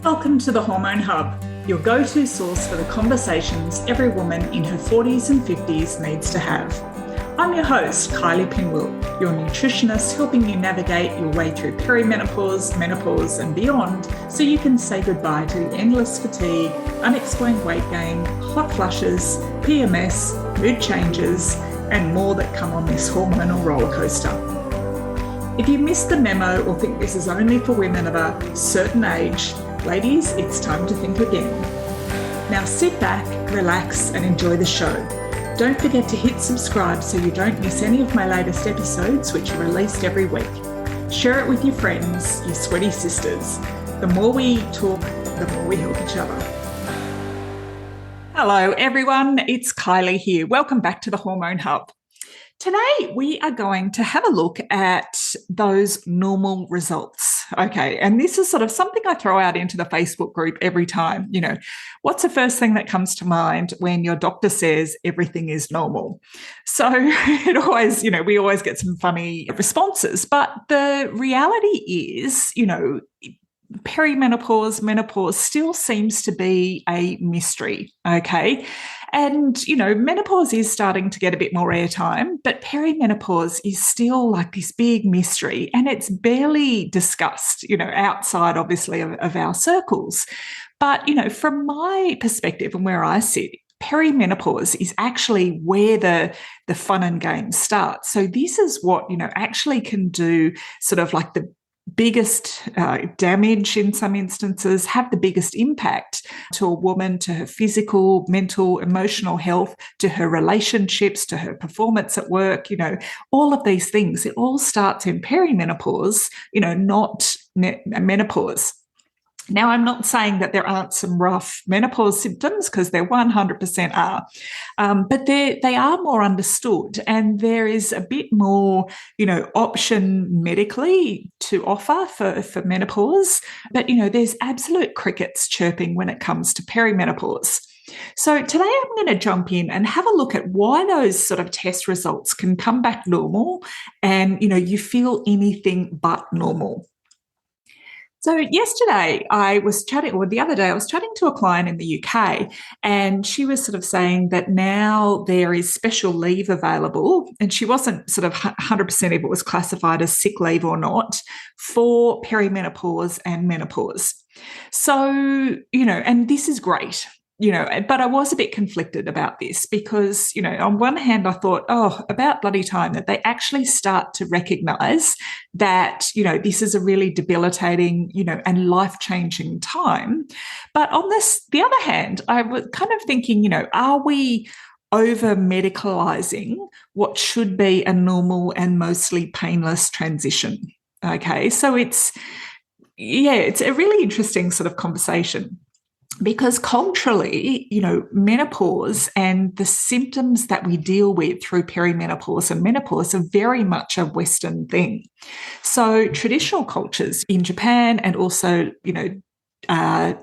Welcome to the Hormone Hub, your go-to source for the conversations every woman in her 40s and 50s needs to have. I'm your host, Kylie Pinwill, your nutritionist helping you navigate your way through perimenopause, menopause and beyond so you can say goodbye to the endless fatigue, unexplained weight gain, hot flushes, PMS, mood changes and more that come on this hormonal roller coaster. If you missed the memo or think this is only for women of a certain age, ladies, it's time to think again. Now sit back, relax, and enjoy the show. Don't forget to hit subscribe so you don't miss any of my latest episodes, which are released every week. Share it with your friends, your sweaty sisters. The more we talk, the more we help each other. Hello, everyone. It's Kylie here. Welcome back to the Hormone Hub. Today, we are going to have a look at those normal results. Okay, and this is sort of something I throw out into the Facebook group every time. You know, what's the first thing that comes to mind when your doctor says everything is normal? So it always, we always get some funny responses. But the reality is, perimenopause, menopause still seems to be a mystery, okay? And, menopause is starting to get a bit more airtime, but perimenopause is still like this big mystery and it's barely discussed, outside obviously of our circles. But, from my perspective and where I sit, perimenopause is actually where the fun and games start. So this is what, actually can do sort of like the biggest damage in some instances, have the biggest impact to a woman, to her physical, mental, emotional health, to her relationships, to her performance at work, all of these things. It all starts in perimenopause, not menopause. Now, I'm not saying that there aren't some rough menopause symptoms because there 100% are, but they are more understood and there is a bit more, option medically to offer for menopause. But, there's absolute crickets chirping when it comes to perimenopause. So today I'm going to jump in and have a look at why those sort of test results can come back normal and, you feel anything but normal. So yesterday the other day I was chatting to a client in the UK and she was sort of saying that now there is special leave available and she wasn't sort of 100% if it was classified as sick leave or not for perimenopause and menopause. So, and this is great. But I was a bit conflicted about this because, on one hand, I thought, about bloody time that they actually start to recognize that, this is a really debilitating, and life-changing time. But on the other hand, I was kind of thinking, are we over-medicalizing what should be a normal and mostly painless transition? Okay, so it's a really interesting sort of conversation. Because culturally, menopause and the symptoms that we deal with through perimenopause and menopause are very much a Western thing. So traditional cultures in Japan and also,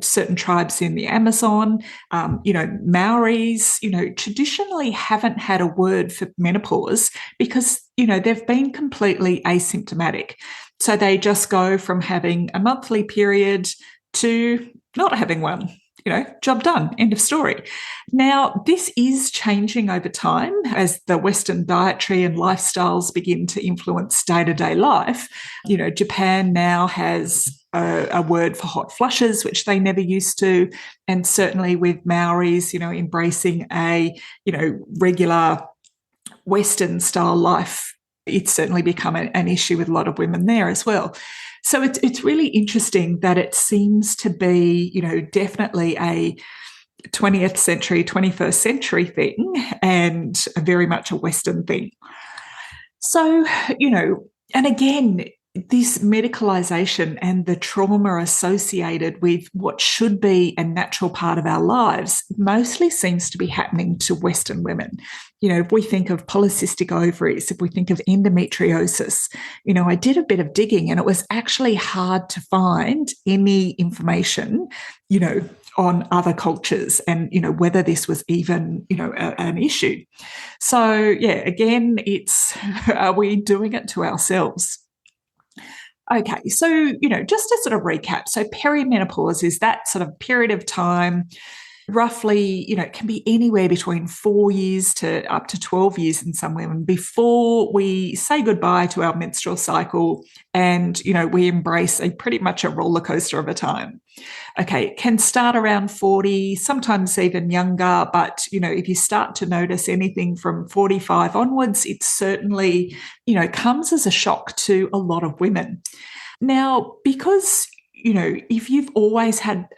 certain tribes in the Amazon, Maoris, traditionally haven't had a word for menopause because, they've been completely asymptomatic. So they just go from having a monthly period to not having one, job done, end of story. Now, this is changing over time as the Western dietary and lifestyles begin to influence day-to-day life. Japan now has a word for hot flushes, which they never used to. And certainly with Maoris, embracing a, regular Western style life, it's certainly become an issue with a lot of women there as well. So it's really interesting that it seems to be, definitely a 20th century, 21st century thing and very much a Western thing. So, and again, this medicalisation and the trauma associated with what should be a natural part of our lives mostly seems to be happening to Western women. If we think of polycystic ovaries, if we think of endometriosis, I did a bit of digging and it was actually hard to find any information, on other cultures and, whether this was even, an issue. So, again, are we doing it to ourselves? Okay, so, just to sort of recap, so perimenopause is that sort of period of time, roughly, it can be anywhere between 4 years to up to 12 years in some women before we say goodbye to our menstrual cycle and, we embrace a pretty much a roller coaster of a time. Okay, it can start around 40, sometimes even younger, but, if you start to notice anything from 45 onwards, it certainly, comes as a shock to a lot of women. Now, because, if you've always had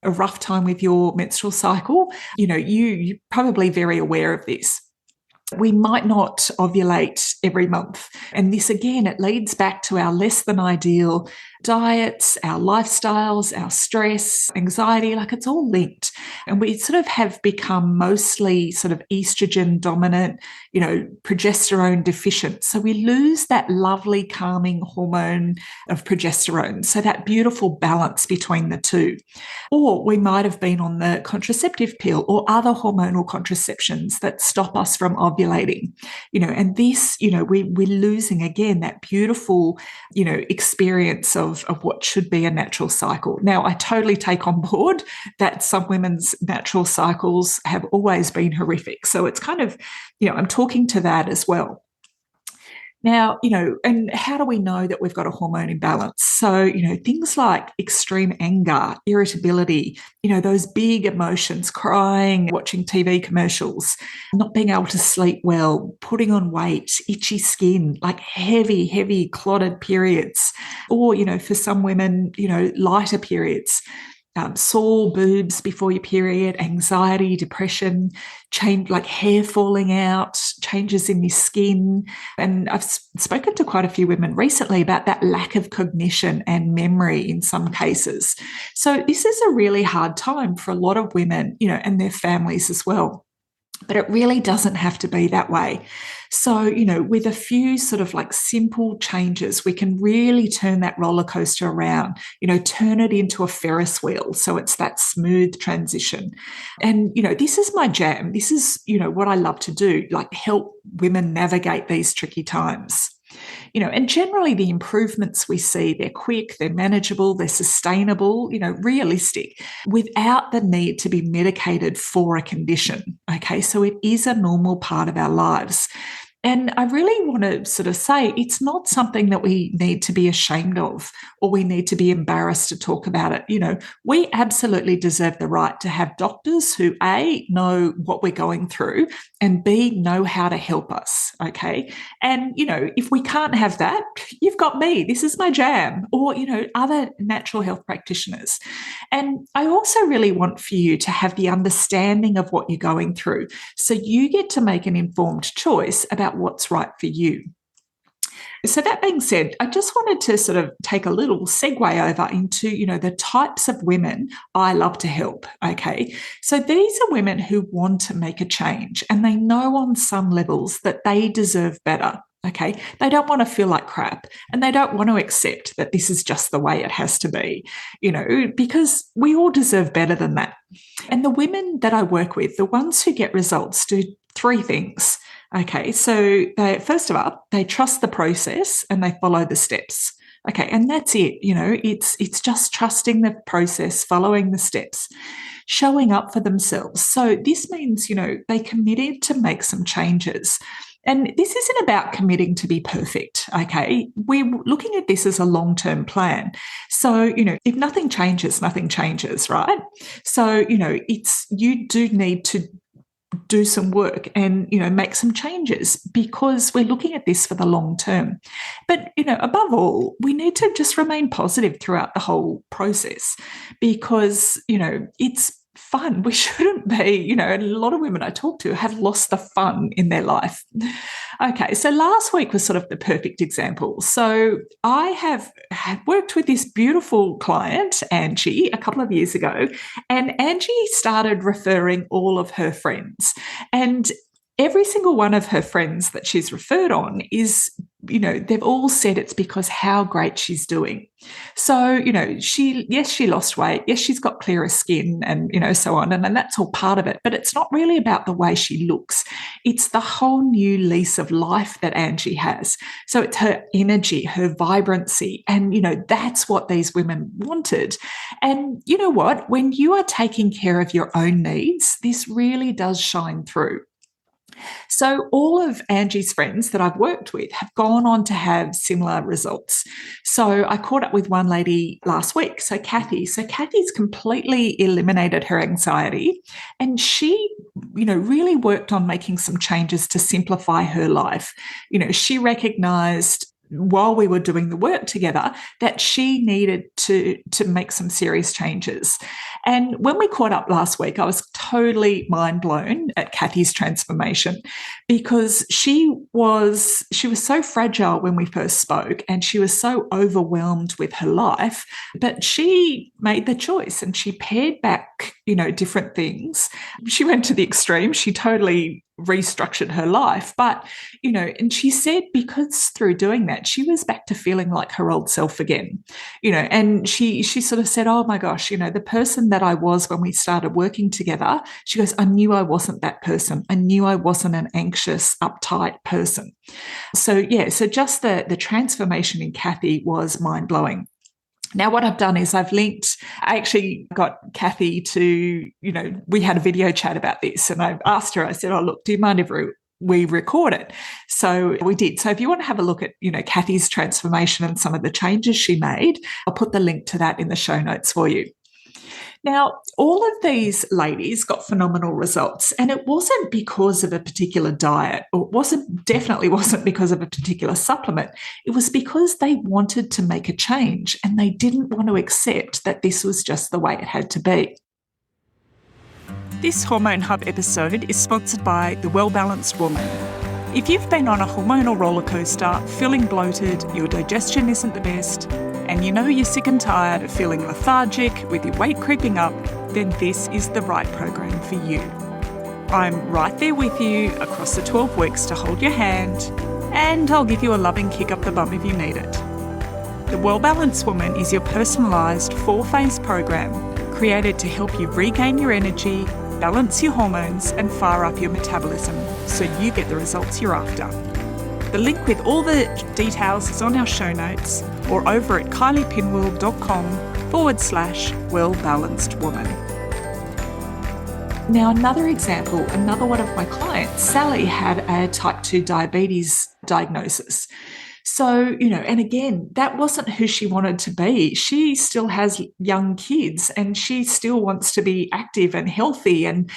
a rough time with your menstrual cycle, you're probably very aware of this. We might not ovulate every month. And this, again, it leads back to our less than ideal diets, our lifestyles, our stress, anxiety, like it's all linked. And we sort of have become mostly sort of estrogen dominant, progesterone deficient. So we lose that lovely calming hormone of progesterone. So that beautiful balance between the two. Or we might have been on the contraceptive pill or other hormonal contraceptions that stop us from ovulating, and this, we're losing again that beautiful, experience of what should be a natural cycle. Now, I totally take on board that some women's natural cycles have always been horrific. So it's kind of, I'm talking to that as well. Now, and how do we know that we've got a hormone imbalance? So, things like extreme anger, irritability, those big emotions, crying, watching TV commercials, not being able to sleep well, putting on weight, itchy skin, like heavy, heavy clotted periods, or, for some women, lighter periods. Sore boobs before your period, anxiety, depression, change like hair falling out, changes in your skin. And I've spoken to quite a few women recently about that lack of cognition and memory in some cases. So this is a really hard time for a lot of women, and their families as well. But it really doesn't have to be that way. So, with a few sort of like simple changes, we can really turn that roller coaster around, turn it into a Ferris wheel. So it's that smooth transition. And, this is my jam. This is, what I love to do, like help women navigate these tricky times. And generally the improvements we see, they're quick, they're manageable, they're sustainable, realistic, without the need to be medicated for a condition. Okay, so it is a normal part of our lives. And I really want to sort of say it's not something that we need to be ashamed of or we need to be embarrassed to talk about it. We absolutely deserve the right to have doctors who, A, know what we're going through and B, know how to help us. Okay. And, if we can't have that, you've got me. This is my jam. Or, other natural health practitioners. And I also really want for you to have the understanding of what you're going through. So you get to make an informed choice about what's right for you. So that being said, I just wanted to sort of take a little segue over into, the types of women I love to help. Okay. So these are women who want to make a change and they know on some levels that they deserve better. Okay. They don't want to feel like crap and they don't want to accept that this is just the way it has to be, because we all deserve better than that. And the women that I work with, the ones who get results, do three things. Okay, so first of all, they trust the process and they follow the steps. Okay, and that's it. It's just trusting the process, following the steps, showing up for themselves. So this means, they committed to make some changes. And this isn't about committing to be perfect, okay? We're looking at this as a long-term plan. So, if nothing changes, right? So, you do need to do some work and, make some changes because we're looking at this for the long term. But, above all, we need to just remain positive throughout the whole process because, it's fun. We shouldn't be, and a lot of women I talk to have lost the fun in their life. Okay, so last week was sort of the perfect example. So I have worked with this beautiful client, Angie, a couple of years ago, and Angie started referring all of her friends. And every single one of her friends that she's referred on is, they've all said it's because how great she's doing. So, she lost weight. Yes, she's got clearer skin and, so on. And that's all part of it. But it's not really about the way she looks. It's the whole new lease of life that Angie has. So it's her energy, her vibrancy. And, that's what these women wanted. And you know what? When you are taking care of your own needs, this really does shine through. So all of Angie's friends that I've worked with have gone on to have similar results. So I caught up with one lady last week, so Kathy. So Kathy's completely eliminated her anxiety, and she, really worked on making some changes to simplify her life. She recognized while we were doing the work together that she needed to make some serious changes. And when we caught up last week, I was totally mind blown at Kathy's transformation, because she was so fragile when we first spoke, and she was so overwhelmed with her life. But she made the choice and she pared back, different things. She went to the extreme. She totally restructured her life. But, and she said because through doing that, she was back to feeling like her old self again, and she sort of said, oh my gosh, the person that I was when we started working together, she goes, I knew I wasn't that person. I knew I wasn't an anxious, uptight person. So just the transformation in Kathy was mind blowing. Now, what I've done is I actually got Kathy to, we had a video chat about this, and I asked her, I said, oh, look, do you mind if we record it? So we did. So if you want to have a look at, Kathy's transformation and some of the changes she made, I'll put the link to that in the show notes for you. Now, all of these ladies got phenomenal results, and it wasn't because of a particular diet, or definitely wasn't because of a particular supplement. It was because they wanted to make a change, and they didn't want to accept that this was just the way it had to be. This Hormone Hub episode is sponsored by The Well Balanced Woman. If you've been on a hormonal roller coaster, feeling bloated, your digestion isn't the best, and you're sick and tired of feeling lethargic with your weight creeping up, then this is the right program for you. I'm right there with you across the 12 weeks to hold your hand, and I'll give you a loving kick up the bum if you need it. The Well Balanced Woman is your personalised 4-phase program created to help you regain your energy, balance your hormones, and fire up your metabolism so you get the results you're after. The link with all the details is on our show notes or over at kyliepinwell.com/wellbalancedwoman. Now, another example, another one of my clients, Sally, had a type 2 diabetes diagnosis. So, and again, that wasn't who she wanted to be. She still has young kids and she still wants to be active and healthy. And,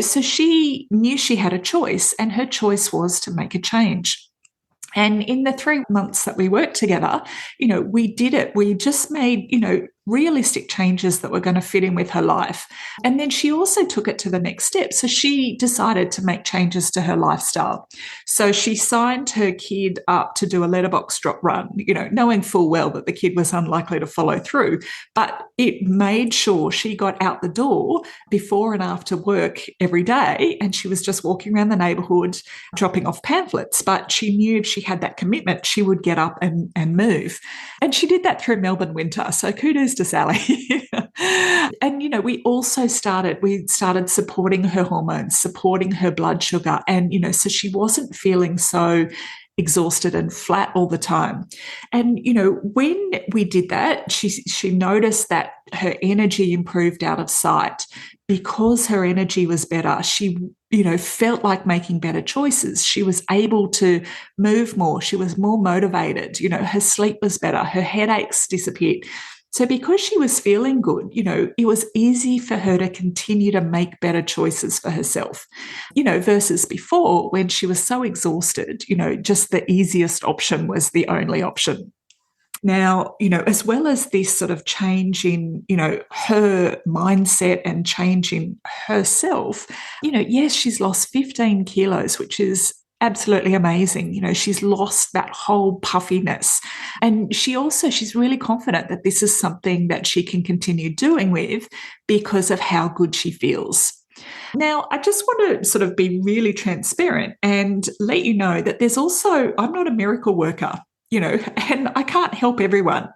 so she knew she had a choice, and her choice was to make a change. And in the 3 months that we worked together, we did it. We just made, realistic changes that were going to fit in with her life. And then she also took it to the next step. So she decided to make changes to her lifestyle. So she signed her kid up to do a letterbox drop run, knowing full well that the kid was unlikely to follow through. But it made sure she got out the door before and after work every day. And she was just walking around the neighbourhood dropping off pamphlets. But she knew if she had that commitment, she would get up and move. And she did that through Melbourne winter. So kudos to Sally. And, we also started supporting her hormones, supporting her blood sugar. And, so she wasn't feeling so exhausted and flat all the time. And, when we did that, she noticed that her energy improved out of sight. Because her energy was better, she, felt like making better choices. She was able to move more. She was more motivated. Her sleep was better. Her headaches disappeared. So because she was feeling good, it was easy for her to continue to make better choices for herself, versus before when she was so exhausted, just the easiest option was the only option. Now, as well as this sort of change in, her mindset and change in herself, yes, she's lost 15 kilos, which is absolutely amazing. She's lost that whole puffiness. And she's really confident that this is something that she can continue doing with because of how good she feels. Now, I just want to sort of be really transparent and let you know that there's also, I'm not a miracle worker, and I can't help everyone.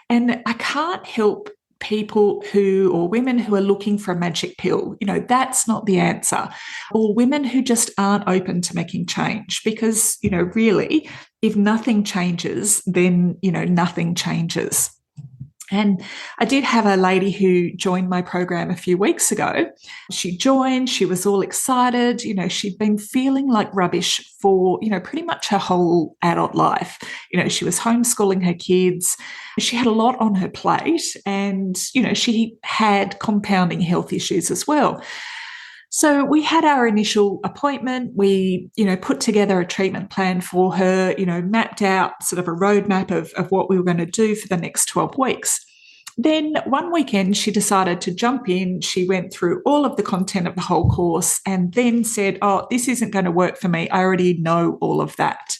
And I can't help people or women who are looking for a magic pill. That's not the answer. Or women who just aren't open to making change because, really, if nothing changes, then, nothing changes. And I did have a lady who joined my program a few weeks ago. She joined, she was all excited. She'd been feeling like rubbish for, pretty much her whole adult life. She was homeschooling her kids. She had a lot on her plate and, she had compounding health issues as well. So we had our initial appointment. We, put together a treatment plan for her, mapped out sort of a roadmap of what we were going to do for the next 12 weeks. Then one weekend, she decided to jump in. She went through all of the content of the whole course and then said, oh, this isn't going to work for me. I already know all of that.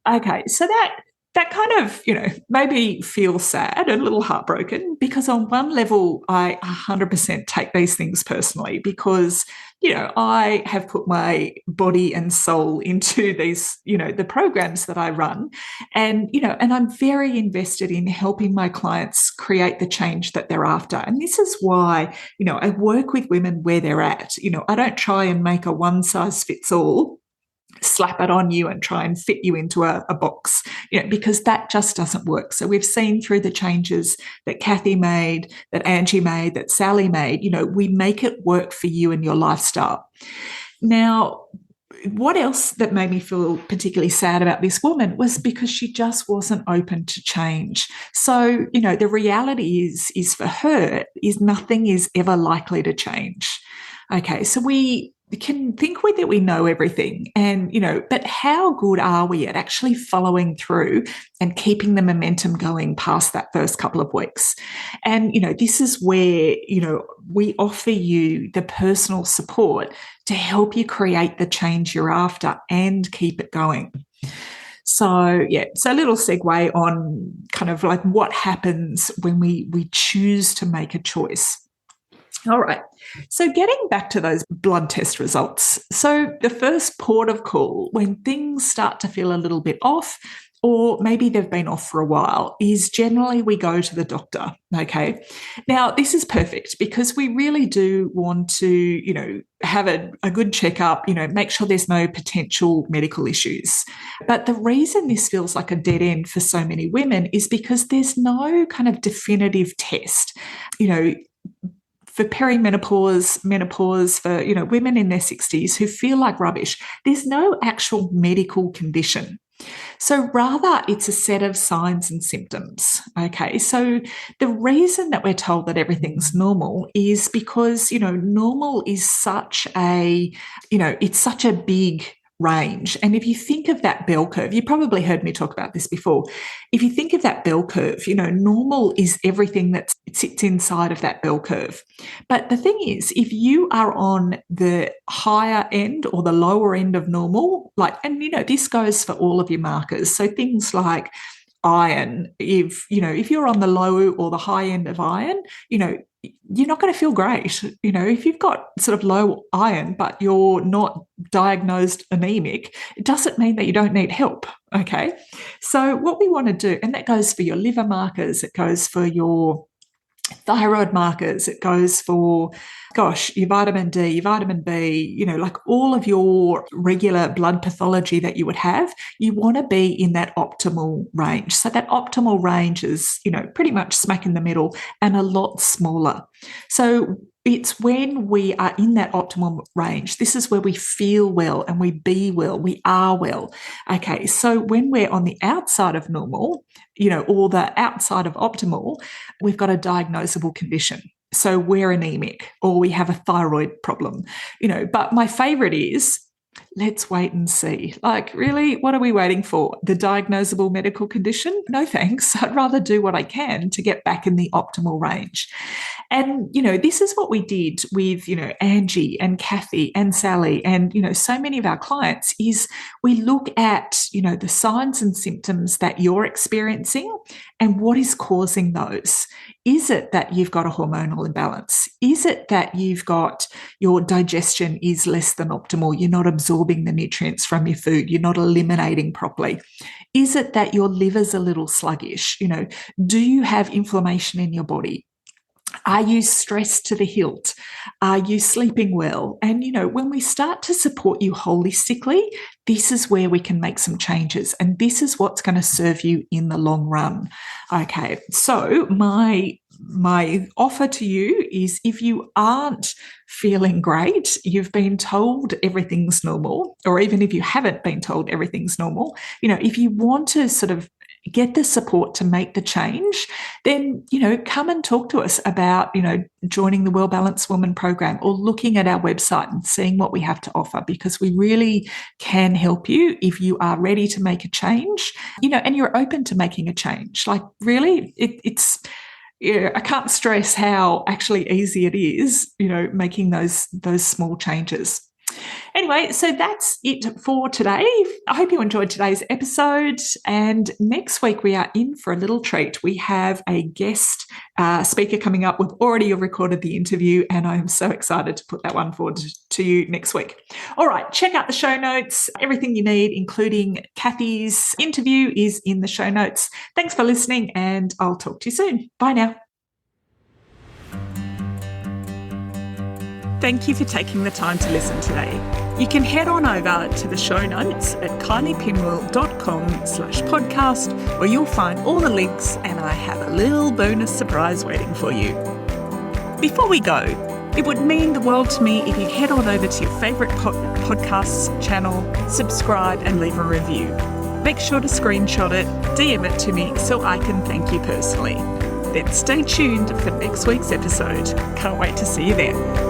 Okay, so that kind of, made me feel sad and a little heartbroken because on one level, I 100% take these things personally because, I have put my body and soul into these, the programs that I run. And, and I'm very invested in helping my clients create the change that they're after. And this is why, I work with women where they're at. I don't try and make a one size fits all, slap it on you and try and fit you into a box, because that just doesn't work. So we've seen through the changes that Kathy made, that Angie made, that Sally made, we make it work for you and your lifestyle. Now, what else that made me feel particularly sad about this woman was because she just wasn't open to change. So, the reality is for her is nothing is ever likely to change. Okay, so we can think that we know everything and, but how good are we at actually following through and keeping the momentum going past that first couple of weeks? And, this is where, we offer you the personal support to help you create the change you're after and keep it going. So, so a little segue on kind of like what happens when we choose to make a choice. All right. So getting back to those blood test results. So the first port of call when things start to feel a little bit off, or maybe they've been off for a while, is generally we go to the doctor. Okay. Now, this is perfect because we really do want to, have a good checkup, make sure there's no potential medical issues. But the reason this feels like a dead end for so many women is because there's no kind of definitive test, for perimenopause, menopause, for women in their 60s who feel like rubbish. There's no actual medical condition. So rather, it's a set of signs and symptoms. Okay, so the reason that we're told that everything's normal is because normal is such a it's such a big range. And if you think of that bell curve, you probably heard me talk about this before. If you think of that bell curve, normal is everything that sits inside of that bell curve. But the thing is, if you are on the higher end or the lower end of normal, and this goes for all of your markers. So things like iron, if you're on the low or the high end of iron, you're not going to feel great. If you've got sort of low iron, but you're not diagnosed anemic, it doesn't mean that you don't need help. Okay. So what we want to do, and that goes for your liver markers, it goes for your thyroid markers, it goes for, your vitamin D, your vitamin B, all of your regular blood pathology that you would have, you want to be in that optimal range. So that optimal range is, pretty much smack in the middle and a lot smaller. So it's when we are in that optimal range, this is where we feel well and we be well, we are well. Okay, so when we're on the outside of normal, or the outside of optimal, we've got a diagnosable condition. So we're anemic or we have a thyroid problem, but my favorite is, let's wait and see. Really, what are we waiting for? The diagnosable medical condition? No thanks. I'd rather do what I can to get back in the optimal range. And, this is what we did with, Angie and Kathy and Sally and, so many of our clients is we look at, the signs and symptoms that you're experiencing and what is causing those. Is it that you've got a hormonal imbalance? Is it that you've got your digestion is less than optimal? You're not absorbing the nutrients from your food. You're not eliminating properly. Is it that your liver's a little sluggish? Do you have inflammation in your body? Are you stressed to the hilt? Are you sleeping well? And, when we start to support you holistically, this is where we can make some changes. And this is what's going to serve you in the long run. Okay, so my offer to you is, if you aren't feeling great, you've been told everything's normal, or even if you haven't been told everything's normal, if you want to sort of get the support to make the change, then, come and talk to us about, joining the Well Balanced Woman program, or looking at our website and seeing what we have to offer, because we really can help you if you are ready to make a change, and you're open to making a change. Like, really, it's I can't stress how actually easy it is, making those small changes. Anyway, so that's it for today. I hope you enjoyed today's episode. And next week, we are in for a little treat. We have a guest speaker coming up. We've already recorded the interview, and I'm so excited to put that one forward to you next week. All right, check out the show notes. Everything you need, including Kathy's interview, is in the show notes. Thanks for listening, and I'll talk to you soon. Bye now. Thank you for taking the time to listen today. You can head on over to the show notes at kyliepinwell.com/podcast, where you'll find all the links, and I have a little bonus surprise waiting for you. Before we go, it would mean the world to me if you head on over to your favourite podcasts channel, subscribe and leave a review. Make sure to screenshot it, DM it to me so I can thank you personally. Then stay tuned for next week's episode. Can't wait to see you then.